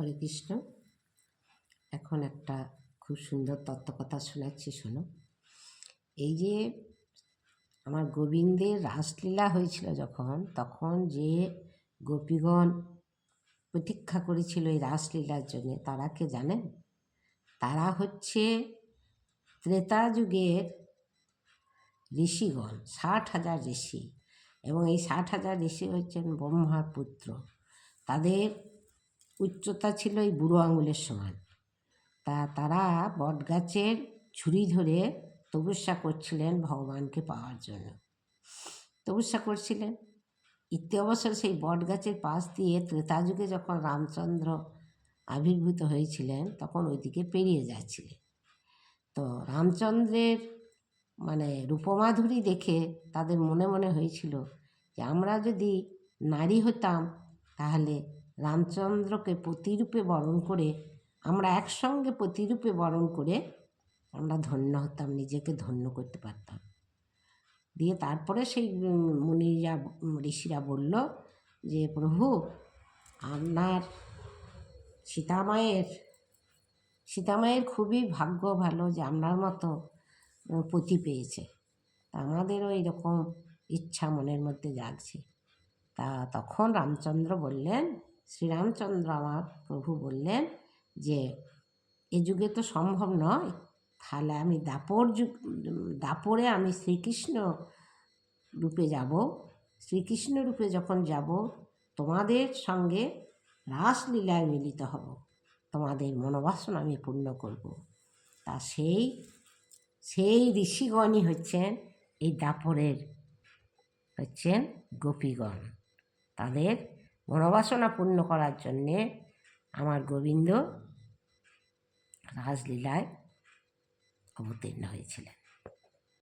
হরে কৃষ্ণ। এখন একটা খুব সুন্দর তত্ত্বকথা শোনাচ্ছি, শোনো। এই যে আমার গোবিন্দের রাসলীলা হয়েছিল যখন, তখন যে গোপীগণ প্রতীক্ষা করেছিল এই রাসলীলার জন্য, তারা কে জানেন? তারা হচ্ছে ত্রেতা যুগের ঋষিগণ, 60,000 ঋষি। এবং এই 60,000 ঋষি হচ্ছেন ব্রহ্মার পুত্র। তাদের উচ্চতা ছিল এই বুড়ো আঙুলের সমান। তারা বটগাছের ঝুড়ি ধরে তপস্যা করছিলেন ভগবানকে পাওয়ার জন্য। তপস্যা করছিলেন। ইত্যে অবসর সেই বটগাছের পাশ দিয়ে ত্রেতা যুগে যখন রামচন্দ্র আবির্ভূত হয়েছিলেন, তখন ওইদিকে পেরিয়ে যাচ্ছিলেন। তো রামচন্দ্রের রূপমাধুরী দেখে তাদের মনে মনে হয়েছিল যে আমরা যদি নারী হতাম, তাহলে রামচন্দ্রকে প্রতিরূপে বরণ করে, আমরা একসঙ্গে প্রতিরূপে বরণ করে আমরা ধন্য হতাম, নিজেকে ধন্য করতে পারতাম। দিয়ে তারপরে সেই মুনিরা, ঋষিরা বলল যে প্রভু, আপনার সীতামায়ের খুবই ভাগ্য ভালো যে আপনার মতো পতি পেয়েছে। আমাদেরও এইরকম ইচ্ছা মনের মধ্যে জাগছে। তখন রামচন্দ্র বললেন, শ্রীরামচন্দ্র আমার প্রভু বললেন যে এ যুগে তো সম্ভব নয়, তাহলে আমি দাপরে আমি শ্রীকৃষ্ণ রূপে যাব। শ্রীকৃষ্ণ রূপে যখন যাব, তোমাদের সঙ্গে রাসলীলায় মিলিত হব, তোমাদের মনোবাসনা আমি পূর্ণ করব। তা সেই ঋষিগণই হচ্ছেন এই দাপরের হচ্ছেন গোপীগণ। তাদের মনোবাসনা পূর্ণ করার জন্যে আমার গোবিন্দ রাসলীলায় অবতীর্ণ হয়েছিলেন।